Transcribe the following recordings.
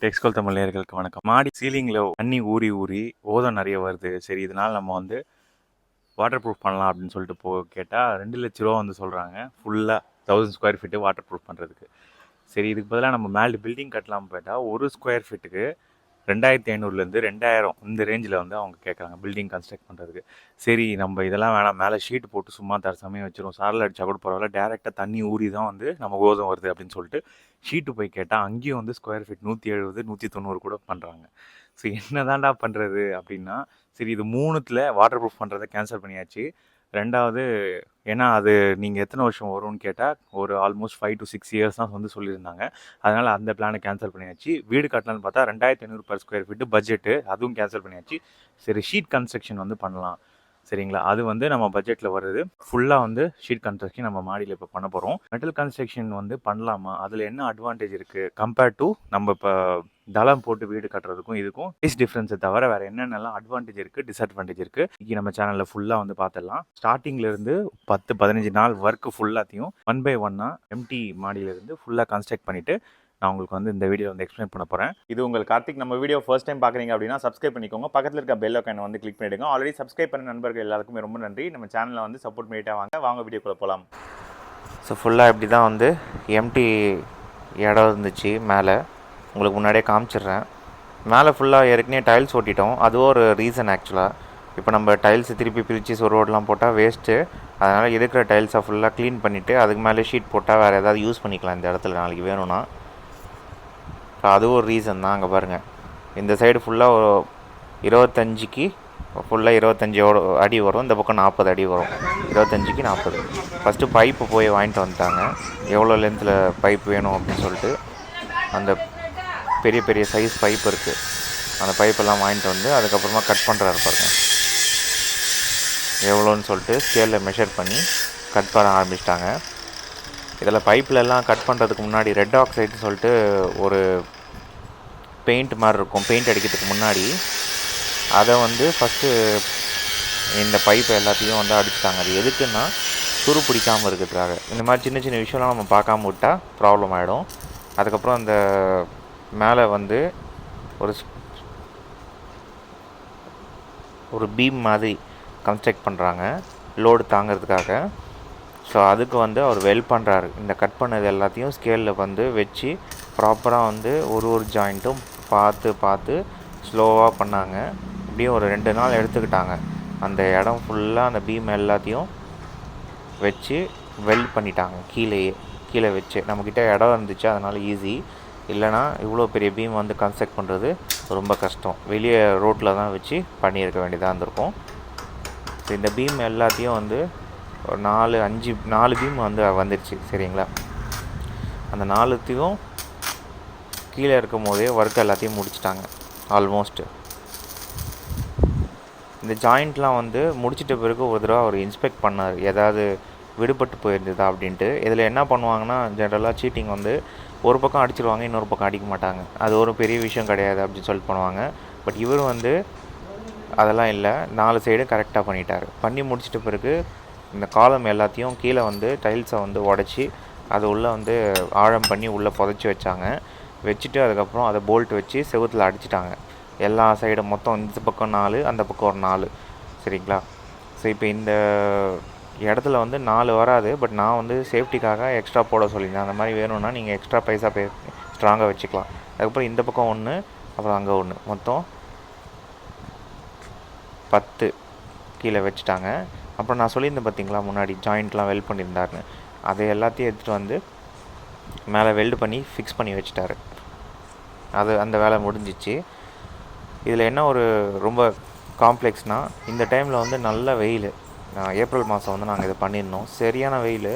டெக்ஸ்கோல் தமிழ் நேயர்களுக்கு வணக்கம். மாடி சீலிங்கில் தண்ணி ஊறி ஊறி ஓதம் நிறைய வருது. சரி, இதனால் நம்ம வந்து வாட்டர் ப்ரூஃப் பண்ணலாம் அப்படின்னு சொல்லிட்டு கேட்டால் 2,00,000 வந்து சொல்கிறாங்க. ஃபுல்லாக 1000 ஸ்கொயர் ஃபீட்டு வாட்டர் ப்ரூஃப் பண்ணுறதுக்கு. சரி, இதுக்கு பதிலாக நம்ம மேலே பில்டிங் கட்டலாம் போயிட்டால் 1 ஸ்கொயர் ஃபீட்டுக்கு 2500 2000 இந்த ரேஞ்சில் வந்து அவங்க கேட்குறாங்க பில்டிங் கன்ஸ்ட்ரக்ட் பண்ணுறதுக்கு. சரி, நம்ம இதெல்லாம் வேணாம், மேலே ஷீட் போட்டு சும்மா தரசமயம் வச்சிரும், சாரில் அடித்தா கூட பரவாயில்ல, டேரெக்டாக தண்ணி ஊறி தான் வந்து நம்ம கோதம் வருது அப்படின்னு சொல்லிட்டு ஷீட்டு போய் கேட்டால் அங்கேயும் வந்து ஸ்கொயர் ஃபீட் 170 190 கூட பண்ணுறாங்க. ஸோ என்ன தான்டா பண்ணுறது அப்படின்னா, சரி இது 3த்தில் வாட்டர் ப்ரூஃப் பண்ணுறதை கேன்சல் பண்ணியாச்சு. 2வது, ஏன்னா அது நீங்கள் எத்தனை வருஷம் வரும்னு கேட்டால் ஒரு ஆல்மோஸ்ட் 5 to 6 இயர்ஸ் தான் வந்து சொல்லியிருந்தாங்க. அதனால் அந்த பிளானை கேன்சல் பண்ணியாச்சு. வீடு கட்டலான்னு பார்த்தா 2500 per ஸ்கொயர் ஃபீட்டு பட்ஜெட்டு, அதுவும் கேன்சல் பண்ணியாச்சு. சரி, ஷீட் கன்ஸ்ட்ரக்ஷன் வந்து பண்ணலாம். சரிங்களா, அது வந்து நம்ம பட்ஜெட்டில் வருது. ஃபுல்லாக வந்து ஷீட் கன்ஸ்ட்ரக்ஷன் நம்ம மாடியில் இப்போ பண்ண போகிறோம். மெட்டல் கன்ஸ்ட்ரக்ஷன் வந்து பண்ணலாமா, அதில் என்ன அட்வான்டேஜ் இருக்குது கம்பேர்ட் டு நம்ம இப்போ தளம் போட்டு வீடு கட்டுறதுக்கும் இதுக்கும் டிஃப்ரென்ஸை தவிர வேறு என்னென்னலாம் அட்வான்டேஜ் இருக்குது, டிஸ்அட்வான்டேஜ் இருக்குது, இன்றைக்கி நம்ம சேனலில் ஃபுல்லாக வந்து பார்த்துடலாம். ஸ்டார்டிங்லேருந்து 10-15 நாள் ஒர்க்கு ஃபுல்லாத்தையும் 1 by 1 எம்டி மாடியிலேருந்து ஃபுல்லாக கன்ஸ்ட்ரக்ட் பண்ணிவிட்டு நான் உங்களுக்கு வந்து இந்த வீடியோ வந்து எக்ஸ்பிளைன் பண்ண போகிறேன். இது உங்கள் கார்த்திக். நம்ம வீடியோ ஃபர்ஸ்ட் டைம் பார்க்குறீங்க அப்படின்னா சப்ஸ்கிரைப் பண்ணிக்கோங்க. பக்கத்தில் இருக்க பெல் ஐகானை வந்து கிளிக் பண்ணிவிடுங்க. ஆல்ரெடி சப்ஸ்கிரைப் பண்ண நண்பர்கள் எல்லாருக்குமே ரொம்ப நன்றி. நம்ம சேனலில் வந்து சப்போர்ட் பண்ணிட்டே வாங்க வீடியோக்குள்ளே போகலாம். ஸோ ஃபுல்லாக இப்படி தான் வந்து எம்டி இடம் இருந்துச்சு. மேலே உங்களுக்கு முன்னாடியே காமிச்சிடுறேன். மேலே ஃபுல்லாக ஏற்கனவே டைல்ஸ் ஓட்டிட்டோம். அதுவும் ஒரு ரீசன் ஆக்சுவலாக. இப்போ நம்ம டைல்ஸ் திருப்பி பிரித்து ஒரு ரோடெலாம் போட்டால் வேஸ்ட்டு. அதனால் இருக்கிற டைல்ஸை ஃபுல்லாக க்ளீன் பண்ணிவிட்டு அதுக்கு மேலே ஷீட் போட்டால் வேறு ஏதாவது யூஸ் பண்ணிக்கலாம் இந்த இடத்துல நாளைக்கு வேணும்னா. அதுவும் ஒரு ரீசன் தான். அங்கே பாருங்கள், இந்த சைடு ஃபுல்லாக ஒரு 25க்கு ஃபுல்லாக 25 அடி வரும். இந்த பக்கம் 40 அடி வரும். 25க்கு 40. ஃபஸ்ட்டு பைப்பு போய் வாங்கிட்டு வந்துட்டாங்க. எவ்வளோ லென்த்தில் பைப் வேணும் அப்படின்னு சொல்லிட்டு அந்த பெரிய பெரிய சைஸ் பைப் இருக்குது. அந்த பைப்பெல்லாம் வாங்கிட்டு வந்து அதுக்கப்புறமா கட் பண்ணுறாரு பாருங்க. எவ்வளோன்னு சொல்லிட்டு ஸ்கேலில் மெஷர் பண்ணி கட் பண்ண ஆரம்பிச்சிட்டாங்க. இதில் பைப்லெல்லாம் கட் பண்ணுறதுக்கு முன்னாடி ரெட் ஆக்சைடுன்னு சொல்லிட்டு ஒரு பெயிண்ட் மாதிரி இருக்கும். பெயிண்ட் அடிக்கிறதுக்கு முன்னாடி அதை வந்து ஃபஸ்ட்டு இந்த பைப்பை எல்லாத்தையும் வந்து அடிச்சிட்டாங்க. அது எதுக்குன்னா துரு பிடிக்காமல் இருக்கிறதுக்காக. இந்த மாதிரி சின்ன சின்ன விஷயம்லாம் நம்ம பார்க்காம விட்டால் ப்ராப்ளம் ஆகிடும். அதுக்கப்புறம் அந்த மேலே வந்து ஒரு பீம் மாதிரி கன்ஸ்ட்ரக்ட் பண்ணுறாங்க லோடு தாங்கிறதுக்காக. ஸோ அதுக்கு வந்து அவர் வெல்ட் பண்ணுறாரு. இந்த கட் பண்ணது எல்லாத்தையும் ஸ்கேலில் வந்து வச்சு ப்ராப்பராக வந்து ஒரு ஜாயிண்ட்டும் பார்த்து ஸ்லோவாக பண்ணாங்க. இப்படியும் ஒரு 2 நாள் எடுத்துக்கிட்டாங்க. அந்த இடம் ஃபுல்லாக அந்த பீம் எல்லாத்தையும் வச்சு வெல்ட் பண்ணிட்டாங்க. கீழே வச்சு நம்மக்கிட்ட இடம் இருந்துச்சு, அதனால் ஈஸி. இல்லைனா இவ்வளோ பெரிய பீம் வந்து கன்ஸ்ட்ரக்ட் பண்ணுறது ரொம்ப கஷ்டம். வெளியே ரோட்டில் தான் வச்சு பண்ணியிருக்க வேண்டியதாக இருந்திருக்கும். ஸோ இந்த பீம் எல்லாத்தையும் வந்து ஒரு 4 பீம் வந்து வந்துடுச்சு. சரிங்களா, அந்த 4த்தையும் கீழே இருக்கும் போதே ஒர்க் எல்லாத்தையும் முடிச்சிட்டாங்க ஆல்மோஸ்ட்டு. இந்த ஜாயிண்ட்லாம் வந்து முடிச்சிட்ட பிறகு ஒரு தடவை அவர் இன்ஸ்பெக்ட் பண்ணார், ஏதாவது விடுபட்டு போயிருந்ததா அப்படின்ட்டு. இதில் என்ன பண்ணுவாங்கன்னா, ஜென்ரலாக சீட்டிங் வந்து ஒரு பக்கம் அடிச்சிருவாங்க, இன்னொரு பக்கம் அடிக்க மாட்டாங்க. அது ஒரு பெரிய விஷயம் கிடையாது அப்படின்னு சொல்லிட்டு பண்ணுவாங்க. பட் இவர் வந்து அதெல்லாம் இல்லை, 4 சைடும் கரெக்டாக பண்ணிட்டார். பண்ணி முடிச்சிட்ட பிறகு இந்த காலம் எல்லாத்தையும் கீழே வந்து டைல்ஸை வந்து உடச்சி அது உள்ளே வந்து ஆழம் பண்ணி உள்ளே புதைச்சி வச்சுட்டு அதுக்கப்புறம் அதை போல்ட் வச்சு செவுத்தில் அடிச்சிட்டாங்க. எல்லா சைடும் மொத்தம் இந்த பக்கம் 4, அந்த பக்கம் ஒரு 4. சரிங்களா, ஸோ இப்போ இந்த இடத்துல வந்து 4 வராது. பட் நான் வந்து சேஃப்டிக்காக எக்ஸ்ட்ரா போட சொல்லியிருந்தேன். அந்த மாதிரி வேணும்னா நீங்கள் எக்ஸ்ட்ரா பைசா ஸ்ட்ராங்காக வச்சுக்கலாம். அதுக்கப்புறம் இந்த பக்கம் 1, அப்புறம் அங்கே 1, மொத்தம் 10 கீழே வச்சுட்டாங்க. அப்புறம் நான் சொல்லியிருந்தேன் பார்த்தீங்களா முன்னாடி ஜாயிண்ட்லாம் வெல்ட் பண்ணியிருந்தாருன்னு, அதை எல்லாத்தையும் எடுத்துகிட்டு வந்து மேலே வெல்டு பண்ணி ஃபிக்ஸ் பண்ணி வச்சுட்டாரு. அந்த வேலை முடிஞ்சிச்சு. இதில் என்ன ஒரு ரொம்ப காம்ப்ளெக்ஸ்னால், இந்த டைமில் வந்து நல்ல வெயில். ஏப்ரல் மாதம் வந்து நாங்கள் இதை பண்ணியிருந்தோம். சரியான வெயில்.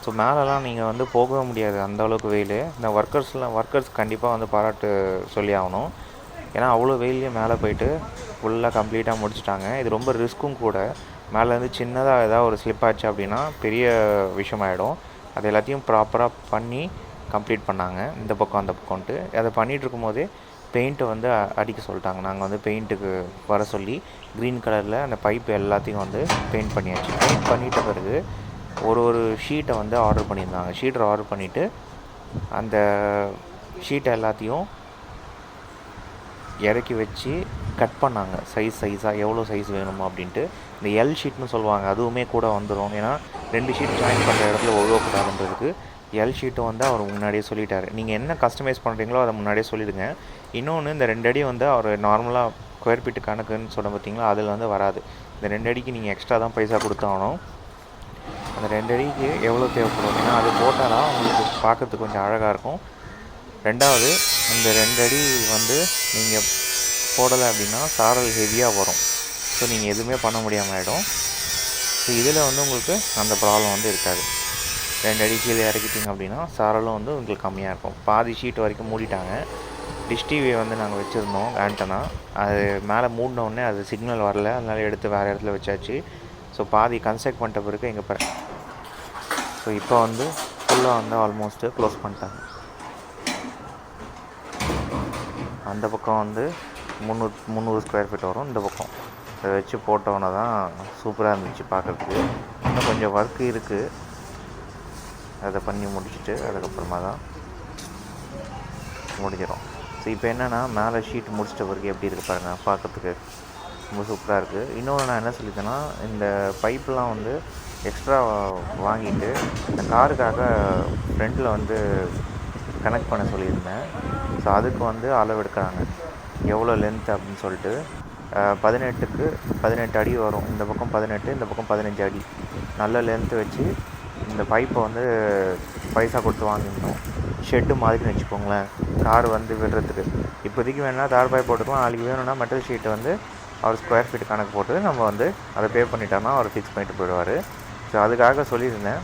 ஸோ மேலெலாம் நீங்கள் வந்து போகவே முடியாது, அந்தளவுக்கு வெயில். இந்த ஒர்க்கர்ஸ் கண்டிப்பாக வந்து பாராட்டு சொல்லி ஆகணும். ஏன்னா அவ்வளோ வெயிலையும் மேலே போயிட்டு ஃபுல்லாக கம்ப்ளீட்டாக முடிச்சிட்டாங்க. இது ரொம்ப ரிஸ்க்கும் கூட. மேலேருந்து சின்னதாக ஏதாவது ஒரு ஸ்லிப் ஆச்சு அப்படின்னா பெரிய விஷயமாயிடும். அது எல்லாத்தையும் ப்ராப்பராக பண்ணி கம்ப்ளீட் பண்ணாங்க, இந்த பக்கம் அந்த பக்கம்ட்டு. அதை பண்ணிகிட்டு இருக்கும்போதே பெயிண்ட்டை வந்து அடிக்க சொல்லிட்டாங்க. நாங்கள் வந்து பெயிண்ட்டுக்கு வர சொல்லி க்ரீன் கலரில் அந்த பைப் எல்லாத்தையும் வந்து பெயிண்ட் பண்ணியாச்சு. பெயிண்ட் பண்ணிட்ட பிறகு ஒரு ஷீட்டை வந்து ஆர்டர் பண்ணியிருந்தாங்க. ஷீட்டை ஆர்டர் பண்ணிவிட்டு அந்த ஷீட்டை எல்லாத்தையும் இறக்கி வச்சு கட் பண்ணாங்க சைஸாக எவ்வளோ சைஸ் வேணுமோ அப்படின்ட்டு. இந்த எல் ஷீட்னு சொல்லுவாங்க, அதுவுமே கூட வந்துடும். ஏன்னா 2 ஷீட் ஜாயின் பண்ணுற இடத்துல ஒழுவக்கூடாதுன்றதுக்கு எல் ஷீட்டும் வந்து அவர் முன்னாடியே சொல்லிட்டார். நீங்கள் என்ன கஸ்டமைஸ் பண்ணுறீங்களோ அதை முன்னாடியே சொல்லிவிடுங்க. இன்னொன்று, இந்த 2 அடி வந்து அவர் நார்மலாக ஸ்கொயர் ஃபீட்டு கணக்குன்னு சொல்ல பார்த்தீங்களா, அதில் வந்து வராது. இந்த 2 அடிக்கு நீங்கள் எக்ஸ்ட்ரா தான் பைசா கொடுத்தாகணும். அந்த 2 அடிக்கு எவ்வளோ தேவைப்படும், ஏன்னா அது போட்டால் தான் உங்களுக்கு பார்க்கறதுக்கு கொஞ்சம் அழகாக இருக்கும். ரெண்டாவது, இந்த 2 அடி வந்து நீங்கள் போடலை அப்படின்னா சாரல் ஹெவியாக வரும். ஸோ நீங்கள் எதுவுமே பண்ண முடியாமல் ஆகிடும். ஸோ இதில் வந்து உங்களுக்கு அந்த ப்ராப்ளம் வந்து இருக்காது. 2 அடி கீழே இறக்கிட்டிங்க அப்படின்னா சாரலும் வந்து உங்களுக்கு கம்மியாக இருக்கும். பாதி ஷீட் வரைக்கும் மூடிட்டாங்க. டிஷ் டிவியை வந்து நாங்கள் வச்சுருந்தோம் ஆண்டனா, அது மேலே மூடினோடனே அது சிக்னல் வரல, அதனால் எடுத்து வேறு இடத்துல வச்சாச்சு. ஸோ பாதி கன்ஸ்ட்ரக்ட் பண்ணிட்ட பிறகு எங்கே பாரு. ஸோ இப்போ வந்து ஃபுல்லாக வந்து ஆல்மோஸ்ட்டு க்ளோஸ் பண்ணிட்டாங்க. அந்த பக்கம் வந்து 300 ஸ்கொயர் ஃபீட் வரும். இந்த பக்கம் அதை வச்சு போட்டோன்னே தான் சூப்பராக இருந்துச்சு பார்க்குறதுக்கு. இன்னும் கொஞ்சம் ஒர்க்கு இருக்குது, அதை பண்ணி முடிச்சுட்டு அதுக்கப்புறமா தான் முடிஞ்சிடும். ஸோ இப்போ என்னென்னா, மேலே ஷீட் முடிச்சிட்ட பிறகு எப்படி இருக்குது பாருங்கள், பார்க்குறதுக்கு ரொம்ப சூப்பராக இருக்குது. இன்னொன்று நான் என்ன சொல்லித்தேன்னா, இந்த பைப்லாம் வந்து எக்ஸ்ட்ரா வாங்கிட்டு இந்த காருக்காக ஃப்ரண்ட்டில் வந்து கனெக்ட் பண்ண சொல்லியிருந்தேன். ஸோ அதுக்கு வந்து அளவு எடுக்கிறாங்க, எவ்வளோ லென்த் அப்படின்னு சொல்லிட்டு. 18க்கு 18 அடி வரும். இந்த பக்கம் 18, இந்த பக்கம் 15 அடி. நல்ல லென்த்து வச்சு இந்த பைப்பை வந்து பைசா கொடுத்து வாங்கிடணும். ஷெட்டு மாதிரின்னு வச்சுக்கோங்களேன், கார் வந்து விடுறதுக்கு. இப்போதைக்கு வேணால் தார் பைப் போட்டுக்கலாம், நாளைக்கு வேணும்னா மெட்டல் ஷீட்டை வந்து அவர் ஸ்கொயர் ஃபீட் கணக்கு போட்டு நம்ம வந்து அதை பே பண்ணிட்டோம்னா அவர் ஃபிக்ஸ் பண்ணிட்டு போயிடுவார். ஸோ அதுக்காக சொல்லியிருந்தேன்.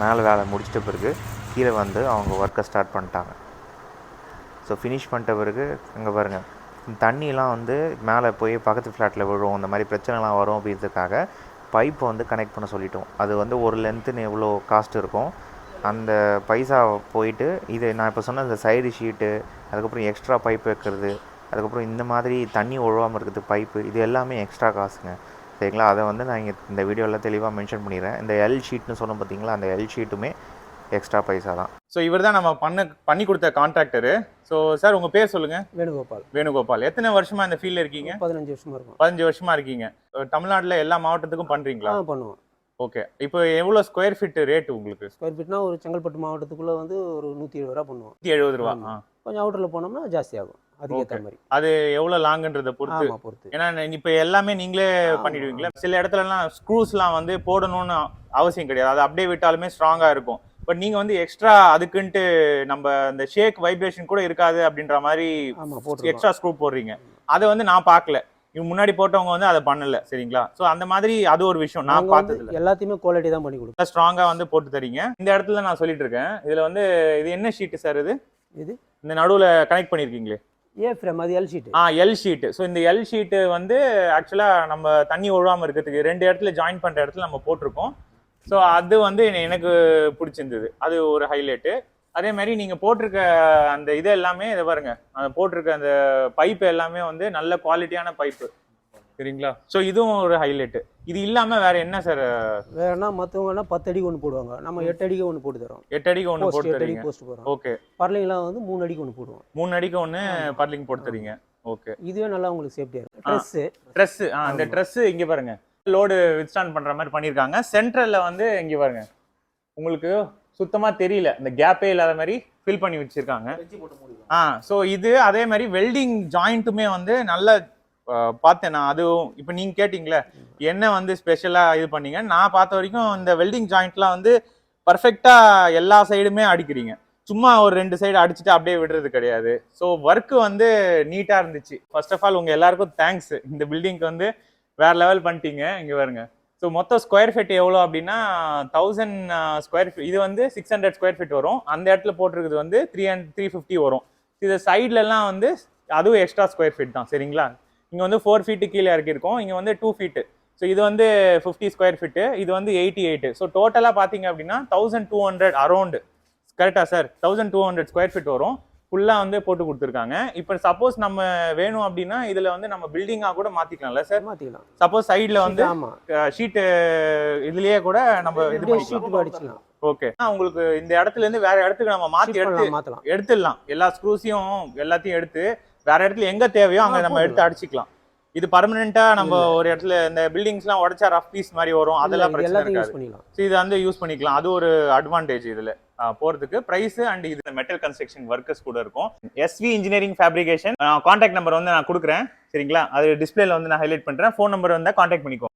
மேலே வேலை முடிச்சிட்ட பிறகு கீழே வந்து அவங்க ஒர்க்கை ஸ்டார்ட் பண்ணிட்டாங்க. ஸோ ஃபினிஷ் பண்ணிட்ட பிறகு அங்கே பாருங்கள், தண்ணியெலாம் வந்து மேலே போய் பக்கத்து ஃப்ளாட்டில் விழும், இந்த மாதிரி பிரச்சனைலாம் வரும் அப்படின்றதுக்காக பைப்பை வந்து கனெக்ட் பண்ண சொல்லிட்டோம். அது வந்து ஒரு லென்த்துன்னு எவ்வளோ காஸ்ட் இருக்கும், அந்த பைசா போயிட்டு இது நான் இப்போ சொன்ன இந்த சைடு ஷீட்டு, அதுக்கப்புறம் எக்ஸ்ட்ரா பைப் வைக்கிறது, அதுக்கப்புறம் இந்த மாதிரி தண்ணி ஒழுவாமல் இருக்கிறது பைப்பு, இது எல்லாமே எக்ஸ்ட்ரா காசுங்க, சரிங்களா. அதை வந்து நான் இங்கே இந்த வீடியோவில் தெளிவாக மென்ஷன் பண்ணிடுறேன். இந்த எல் ஷீட்னு சொன்னோம் பார்த்தீங்களா, அந்த எல் ஷீட்டுமே எக்ஸ்ட்ரா பைசா தான். ஸோ இவர் தான் நம்ம பண்ணி கொடுத்த கான்ட்ராக்டரு. ஸோ சார், உங்கள் பேர் சொல்லுங்கள். வேணுகோபால். எத்தனை வருஷமாக இந்த ஃபீல்டில் இருக்கீங்க? 15 வருஷமாக இருக்கும். 15 வருஷமாக இருக்கீங்க. தமிழ்நாட்டில் எல்லா மாவட்டத்துக்கும் பண்ணுறீங்களா? பண்ணுவோம். ஓகே. இப்போ எவ்வளோ ஸ்கொயர் ஃபீட் ரேட்டு உங்களுக்கு? ஸ்கொயர் ஃபீட்னா ஒரு செங்கல்பட்டு மாவட்டத்துக்குள்ளே வந்து ஒரு 170 ரூபா பண்ணுவோம். 170 ரூபா. கொஞ்சம் அவுட்டரில் போனோம்னா ஜாஸ்தி ஆகும், அதுக்கேற்ற மாதிரி. அது எவ்வளோ லாங்குன்றதை பொறுத்து. ஏன்னா இப்போ எல்லாமே நீங்களே பண்ணிடுவீங்களா? சில இடத்துலலாம் ஸ்க்ரூஸ்லாம் வந்து போடணும்னு அவசியம் கிடையாது, அது அப்படியே விட்டாலுமே ஸ்ட்ராங்காக இருக்கும். பட் நீங்கள் வந்து எக்ஸ்ட்ரா அதுக்குன்ட்டு நம்ம இந்த ஷேக் வைப்ரேஷன் கூட இருக்காது அப்படின்ற மாதிரி எக்ஸ்ட்ரா ஸ்க்ரூ போடுறீங்க. அதை வந்து நான் பார்க்கல, முன்னாடி போட்டவங்க வந்து அதை பண்ணல, சரிங்களா. ஸோ அந்த மாதிரி அது ஒரு விஷயம் நான் பார்த்தது. எல்லாத்தையுமே குவாலிட்டி தான் பண்ணி கொடுக்கும், ஸ்ட்ராங்காக வந்து போட்டு தரீங்க. இந்த இடத்துல நான் சொல்லிட்டு இருக்கேன், இதில் வந்து இது என்ன ஷீட்டு சார்? இது இந்த நடுவில் கனெக்ட் பண்ணியிருக்கீங்களே ஏ ஃப்ரேம், அது L sheet. L sheet. So இந்த எல் ஷீட்டு வந்து ஆக்சுவலாக நம்ம தண்ணி ஒழுவாமல் இருக்கிறதுக்கு 2 இடத்துல ஜாயின் பண்ணுற இடத்துல நம்ம போட்டிருக்கோம். ஸோ அது வந்து எனக்கு பிடிச்சிருந்தது, அது ஒரு ஹைலைட்டு. அதே மாதிரி நீங்கள் போட்டிருக்க அந்த இது எல்லாமே இதை பாருங்க, அந்த போட்டிருக்க அந்த பைப்பு எல்லாமே வந்து நல்ல குவாலிட்டியான பைப்பு, சரிங்களா. ஸோ இதுவும் ஒரு ஹைலைட்டு. இது இல்லாமல் வேற என்ன சார்? வேறனா மற்றவங்கன்னா 10 அடிக்கு ஒன்று போடுவாங்க, நம்ம 8 அடிக்கு ஒன்று போட்டு தரோம். 8 அடிக்கு ஒன்று போட்டு தரீங்க. போஸ்ட் போடுறோம். ஓகே. பர்லிங்லாம் வந்து 3 அடிக்கு ஒன்று போடுவோம். 3 அடிக்கு ஒன்று பர்லிங் போட்டு தரீங்க. ஓகே. இதுவே நல்லா உங்களுக்கு சேஃப்டியாக இருக்கும். ட்ரெஸ் அந்த ட்ரெஸ் இங்கே பாருங்க, லோடு வித்ஸ்டாண்ட் பண்ற மாதிரி பண்ணியிருக்காங்க. சென்ட்ரல்ல வந்து இங்கே பாருங்க, உங்களுக்கு சுத்தமாக தெரியல, இந்த கேப்பே இல்லாத மாதிரி ஃபில் பண்ணி வச்சிருக்காங்க. ஸோ இது அதே மாதிரி வெல்டிங் ஜாயிண்ட்டுமே வந்து நல்ல பார்த்தேன் நான். அதுவும் இப்போ நீங்கள் கேட்டிங்களே என்ன வந்து ஸ்பெஷலாக இது பண்ணீங்க, நான் பார்த்த வரைக்கும் இந்த வெல்டிங் ஜாயிண்ட்லாம் வந்து பர்ஃபெக்டாக எல்லா சைடுமே அடிக்கிறீங்க, சும்மா ஒரு 2 சைடு அடிச்சுட்டு அப்படியே விடுறது கிடையாது. ஸோ ஒர்க்கு வந்து நீட்டாக இருந்துச்சு. ஃபர்ஸ்ட் ஆஃப் ஆல் உங்கள் எல்லாருக்கும் தேங்க்ஸ், இந்த பில்டிங்க்கு வந்து வேற லெவல் பண்ணிட்டீங்க. இங்கே பாருங்க. ஸோ மொத்தம் ஸ்கொயர் ஃபீட் எவ்வளோ அப்படின்னா 1000 ஸ்கொயர் ஃபீட். இது வந்து 600 ஸ்கொயர் ஃபீட் வரும். அந்த இடத்துல போட்டிருக்குது வந்து 350 வரும். இது சைட்லலாம் வந்து அதுவும் எக்ஸ்ட்ரா ஸ்கொயர் ஃபீட் தான், சரிங்களா. இங்கே வந்து 4 ஃபீட்டு கீழே இறக்கியிருக்கோம், இங்கே வந்து 2 ஃபீட்டு. ஸோ இது வந்து 50 ஸ்கொயர் ஃபீட்டு, இது வந்து 88. ஸோ டோட்டலாக பார்த்தீங்க அப்படின்னா 1200 அரௌண்டு, கரெக்டாக சார்? 1200 ஸ்கொயர் ஃபீட் வரும். ஃபுல்லாக வந்து போட்டு கொடுத்துருக்காங்க. இப்போ சப்போஸ் நம்ம வேணும் அப்படின்னா இதில் வந்து நம்ம பில்டிங்காக கூட மாற்றிக்கலாம்ல சார்? மாற்றிக்கலாம். சப்போஸ் சைடில் வந்து ஷீட்டு இதுலேயே கூட நம்ம இது அடிச்சிக்கலாம். ஓகே. உங்களுக்கு இந்த இடத்துல இருந்து வேற இடத்துக்கு நம்ம மாற்றி எடுத்துடலாம். எல்லா ஸ்க்ரூஸையும் எல்லாத்தையும் எடுத்து வேற இடத்துல எங்க தேவையோ அங்க நம்ம போதும். எடுத்து அடிச்சுக்கலாம். இது பர்மனெண்டா நம்ம ஒரு இடத்துல இந்த பில்டிங்ஸ்லாம் உடைச்சா ரஃப் பீஸ் மாதிரி வரும், அதெல்லாம் இது பிரச்சனை எல்லாத்தையும் யூஸ் இருக்காது. பண்ணிக்கலாம். ஸோ இது வந்து யூஸ் பண்ணிக்கலாம். அது ஒரு அட்வான்டேஜ் இதுல போறதுக்கு. பிரைஸ் அண்ட் இது மெட்டல் கன்ஸ்ட்ரக்ஷன் ஒர்க்கர்ஸ் கூட இருக்கும். SV engineering fabrication contact number வந்து நான் கொடுக்குறேன், சரிங்களா? அது டிஸ்பிளேல வந்து நான் ஹைலைட் பண்றேன். ஃபோன் நம்பர் வந்தா கான்டாக்ட் பண்ணிக்கோ.